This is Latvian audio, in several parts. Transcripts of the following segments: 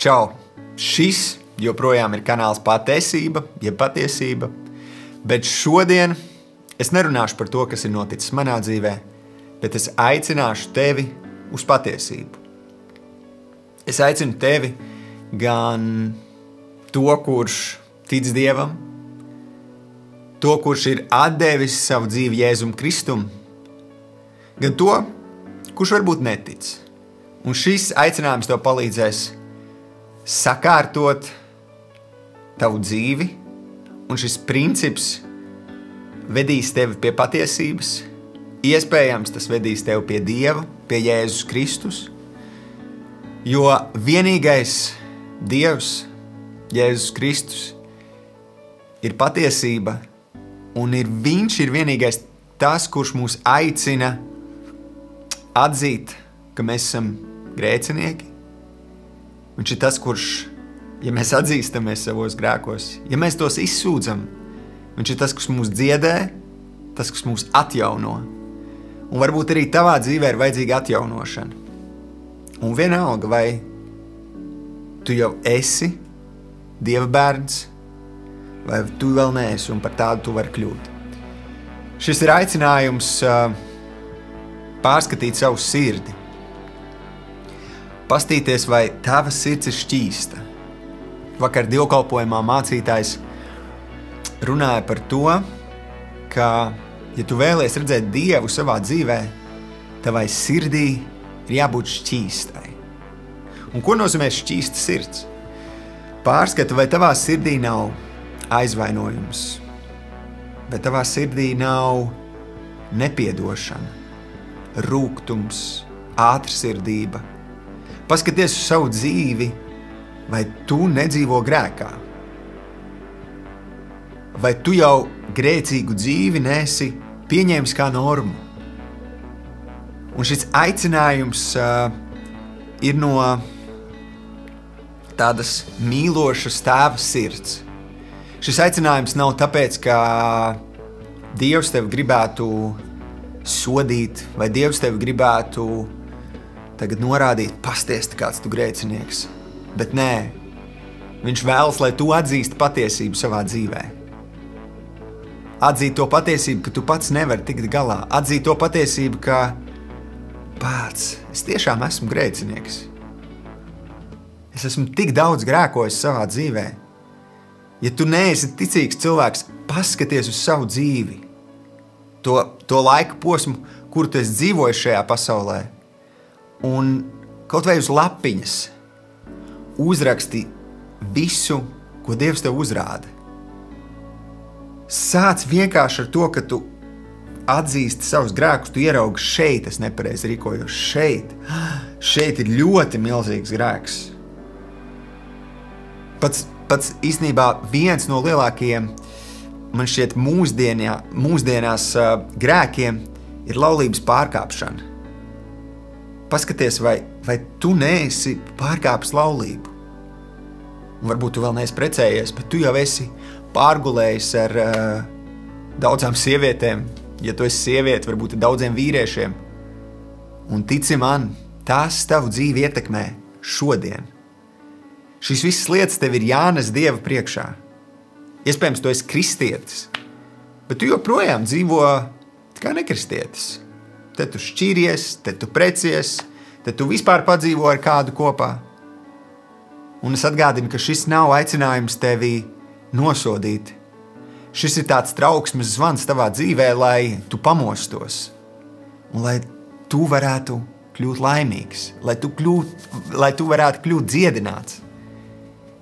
Čau! Šis joprojām ir kanāls Patiesība, jeb patiesība, bet šodien es nerunāšu par to, kas ir noticis manā dzīvē, bet es aicināšu tevi uz patiesību. Es aicinu tevi gan to, kurš tic Dievam, to, kurš ir atdevis savu dzīvi Jēzum Kristum, gan to, kurš varbūt netic. Un šis aicinājums tev palīdzēs sakārtot tavu dzīvi, un šis princips vedīs tevi pie patiesības. Iespējams, tas vedīs tevi pie Dieva, pie Jēzus Kristus, jo vienīgais Dievs, Jēzus Kristus, ir patiesība, un Viņš ir vienīgais tas, kurš mūs aicina atzīt, ka mēs esam grēcinieki. Viņš ir tas, kurš, ja mēs atzīstamies savos grēkos, ja mēs tos izsūdzam, Viņš ir tas, kas mūs dziedē, tas, kas mūs atjauno. Un varbūt arī tavā dzīvē ir vajadzīga atjaunošana. Un vienalga, vai tu jau esi Dieva bērns, vai tu vēl neesi, un par tādu tu vari kļūt. Šis ir aicinājums pārskatīt savu sirdi. Pastīties, vai tava sirds ir šķīsta. Vakar dievkalpojumā mācītājs runāja par to, ka, ja tu vēlies redzēt Dievu savā dzīvē, tavai sirdī ir jābūt šķīstai. Un ko nozīmē šķīsta sirds? Pārskata, vai tavā sirdī nav aizvainojums, vai tavā sirdī nav nepiedošana, rūgtums, ātrsirdība. Paskaties uz savu dzīvi, vai tu nedzīvo grēkā? Vai tu jau grēcīgu dzīvi neesi pieņēmis kā normu? Un šis aicinājums ir no tādas mīlošas tēva sirds. Šis aicinājums nav tāpēc, ka Dievs tevi gribētu sodīt, vai Dievs tevi gribētu tagad norādīt, pastiesti, kāds tu grēcinieks. Bet nē, Viņš vēlas, lai tu atzīsti patiesību savā dzīvē. Atzīt to patiesību, ka tu pats nevari tikt galā. Atzīt to patiesību, ka pats, es tiešām esmu grēcinieks. Es esmu tik daudz grēkojis savā dzīvē. Ja tu neesi ticīgs cilvēks, paskaties uz savu dzīvi. To laika posmu, kuru tu esi dzīvojis šajā pasaulē. Un kaut vai uz lapiņas uzraksti visu, ko Dievs tev uzrāda. Sāc vienkārši ar to, ka tu atzīsti savus grēkus, tu ieraugi šeit, es nepareizi rīkojos, šeit ir ļoti milzīgs grēks. Pats īstenībā viens no lielākajiem, man šķiet, mūsdienās grēkiem ir laulības pārkāpšana. Paskaties, vai tu neesi pārkāpis laulību. Un varbūt tu vēl neesi precējies, bet tu jau esi pārgulējis ar daudzām sievietēm. Ja tu esi sieviete, varbūt ar daudziem vīriešiem. Un tici man, tās tavu dzīvi ietekmē šodien. Šīs visas lietas tev ir jānes Dieva priekšā. Iespējams, tu esi kristietis, bet tu joprojām dzīvo kā nekristietis. Te tu šķīries, te tu precies, te tu vispār padzīvo ar kādu kopā. Un es atgādinu, ka šis nav aicinājums tevi nosodīt. Šis ir tāds trauksmes zvans tavā dzīvē, lai tu pamostos. Un lai tu varētu kļūt laimīgs, lai tu varētu kļūt dziedināts.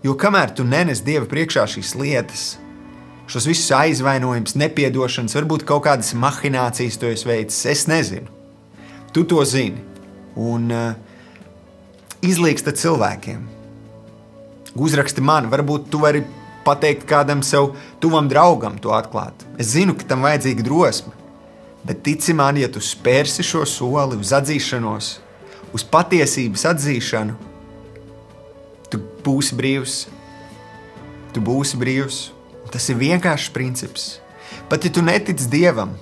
Jo kamēr tu nenes Dieva priekšā šīs lietas, šos visus aizvainojumus, nepiedošanas, varbūt kaut kādas mahinācijas tu esi veicis, es nezinu. Tu to zini. Un izlīksta cilvēkiem. Uzraksti man, varbūt tu vari pateikt kādam sev tuvam draugam to atklāt. Es zinu, ka tam vajadzīga drosme. Bet tici man, ja tu spērsi šo soli uz atzīšanos, uz patiesības atzīšanu, tu būsi brīvs. Tu būsi brīvs. Tas ir vienkāršs princips. Pat ja tu netici Dievam,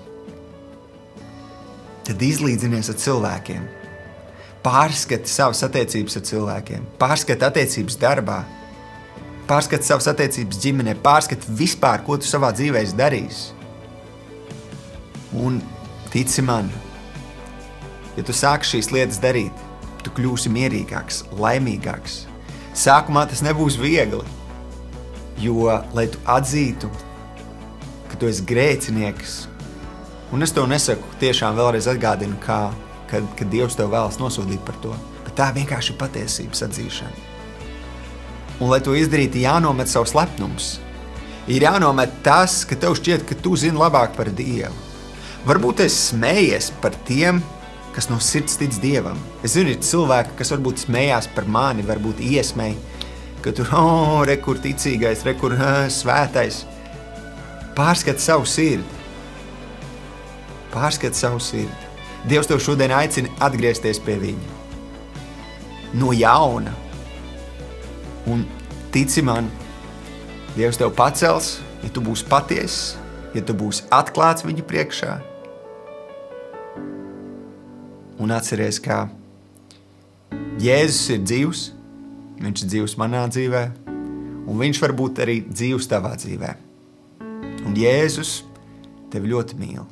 tad izlīdzinies ar cilvēkiem. Pārskati savas attiecības ar cilvēkiem, pārskati attiecības darbā, pārskati savas attiecības ģimenē, pārskati vispār, ko tu savā dzīvē esi darījis. Un tici man, ja tu sāksi šīs lietas darīt, tu kļūsi mierīgāks, laimīgāks. Sākumā tas nebūs viegli, jo, lai tu atzītu, ka tu esi grēcinieks, un es tev nesaku, tiešām vēlreiz atgādinu, kad Dievs tev vēlas nosodīt par to, bet tā vienkārši ir patiesības atzīšana. Un, lai to izdarītu, jānomet savs lepnums. Ir jānomet tas, ka tev šķiet, ka tu zini labāk par Dievu. Varbūt es smējies par tiem, kas no sirds tic Dievam. Es zinu, ir cilvēki, kas varbūt smējās par mani, varbūt iesmēji, ka tur, re, kur ticīgais, re, kur svētais. Pārskati savu sirdi. Pārskati savu sirdi. Dievs tev šodien aicina atgriezties pie viņa. No jauna. Un tici man, Dievs tev pacels, ja tu būsi patiess, ja tu būsi atklāts viņa priekšā. Un atceries, ka Jēzus ir dzīvs, viņš ir dzīvs manā dzīvē, un viņš var būt arī dzīvs tavā dzīvē. Un Jēzus tevi ļoti mīl.